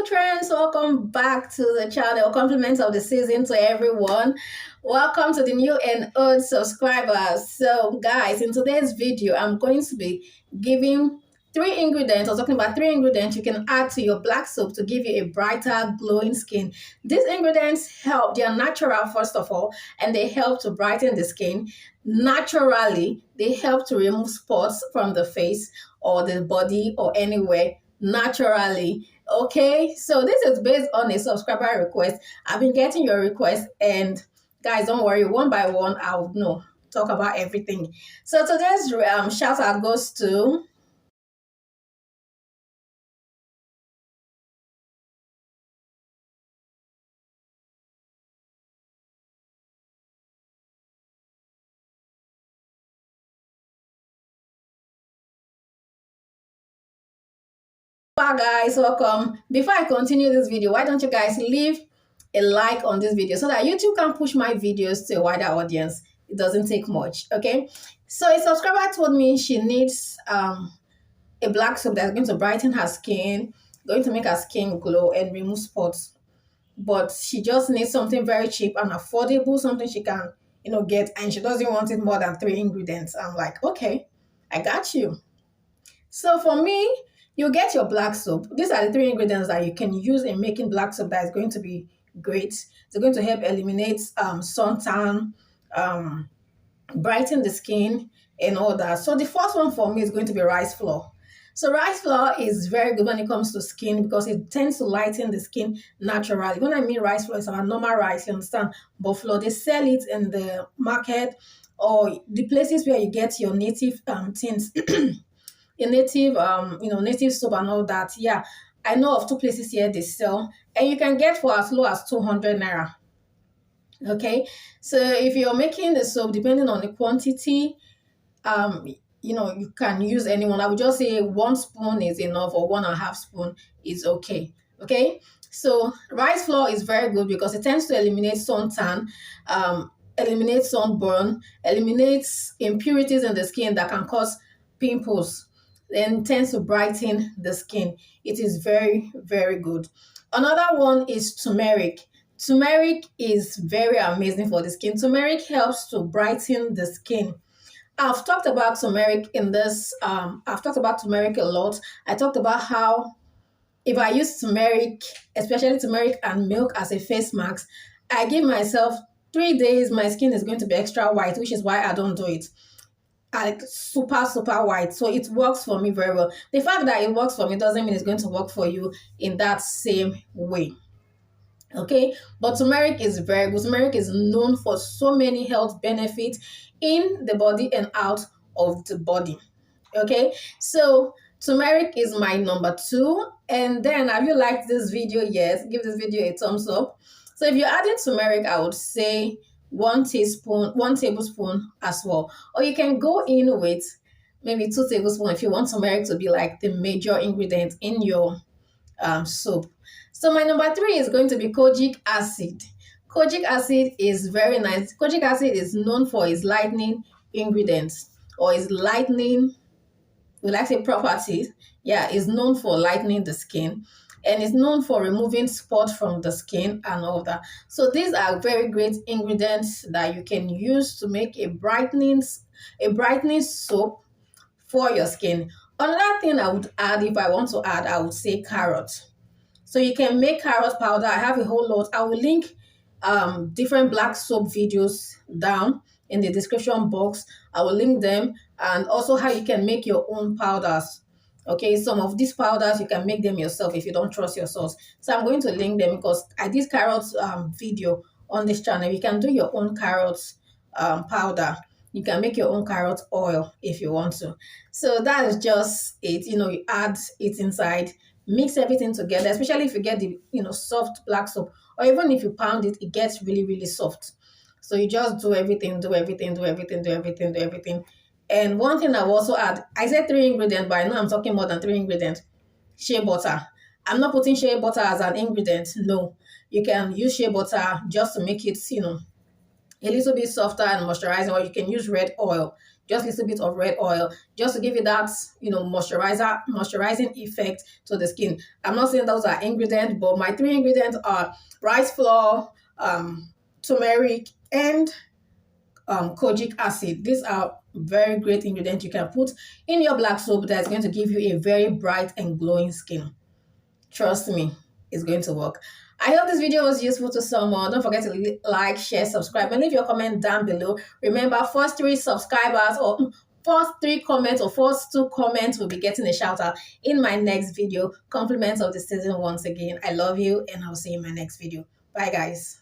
beautiful trends, welcome back to the channel. Compliments of the season to everyone. Welcome to the new and old subscribers. So guys, in today's video I'm going to be giving three ingredients, or talking about three ingredients you can add to your black soap to give you a brighter, glowing skin. These ingredients help, they are natural first of all, and they help to brighten the skin. Naturally, they help to remove spots from the face or the body or anywhere naturally. Okay, so this is based on a subscriber request. I've been getting your requests, and guys, don't worry, one by one I'll talk about everything. So today's shout out goes to guys, welcome. Before I continue this video, why don't you guys leave a like on this video so that YouTube can push my videos to a wider audience. It doesn't take much. Okay, so a subscriber told me she needs a black soap that's going to brighten her skin, going to make her skin glow and remove spots, but she just needs something very cheap and affordable, something she can get, and she doesn't want it more than 3 ingredients. I'm like, okay, I got you. So for me, you get your black soap. These are the 3 ingredients that you can use in making black soap that is going to be great. It's going to help eliminate suntan, brighten the skin and all that. So the first one for me is going to be rice flour. So rice flour is very good when it comes to skin because it tends to lighten the skin naturally. When I mean rice flour, it's our normal rice, you understand? But flour, they sell it in the market or the places where you get your native things. A native native soap and all that. Yeah, I know of 2 places here they sell, and you can get for as low as 200 naira. Okay, so if you're making the soap, depending on the quantity, you can use anyone. I would just say 1 spoon is enough, or 1.5 spoon is okay. Okay, so rice flour is very good because it tends to eliminate suntan, eliminate sunburn, eliminates impurities in the skin that can cause pimples, and tends to brighten the skin. It is very, very good. Another one is turmeric. Turmeric is very amazing for the skin. Turmeric helps to brighten the skin. I've talked about turmeric in this, I've talked about turmeric a lot. I talked about how if I use turmeric, especially turmeric and milk as a face mask, I give myself 3 days, my skin is going to be extra white, which is why I don't do it like super white. So it works for me very well. The fact that it works for me doesn't mean it's going to work for you in that same way. Okay, but turmeric is very good. Turmeric is known for so many health benefits in the body and out of the body. Okay, so turmeric is my number 2. And then, have you liked this video yet? Give this video a thumbs up. So if you're adding turmeric, I would say 1 tablespoon as well, or you can go in with maybe 2 tablespoons if you want turmeric to be like the major ingredient in your soap. So my number 3 is going to be kojic acid. Kojic acid is very nice. Kojic acid is known for its lightening ingredients, or its lightening, we like to say properties. Yeah, it's known for lightening the skin, and it's known for removing spots from the skin and all that. So these are very great ingredients that you can use to make a brightening soap for your skin. Another thing I would add, if I want to add, I would say carrot. So you can make carrot powder. I have a whole lot. I will link different black soap videos down in the description box. I will link them, and also how you can make your own powders. Okay, some of these powders you can make them yourself if you don't trust your source. So I'm going to link them because I did carrots video on this channel. You can do your own carrots powder. You can make your own carrot oil if you want to. So that is just it. You add it inside, mix everything together, especially if you get the soft black soap, or even if you pound it, it gets really, really soft. So you just do everything. And one thing I will also add, I said 3 ingredients, but I know I'm talking more than 3 ingredients. Shea butter. I'm not putting shea butter as an ingredient. No, you can use shea butter just to make it, a little bit softer and moisturizing, or you can use red oil. just a little bit of red oil, just to give it that, moisturizing effect to the skin. I'm not saying those are ingredients, but my 3 ingredients are rice flour, turmeric, and kojic acid. These are very great ingredients you can put in your black soap that's going to give you a very bright and glowing skin. Trust me, it's going to work. I hope this video was useful to someone. Don't forget to like, share, subscribe, and leave your comment down below. Remember, first 3 subscribers or first 3 comments or first 2 comments will be getting a shout out in my next video. Compliments of the season once again. I love you, and I'll see you in my next video. Bye, guys.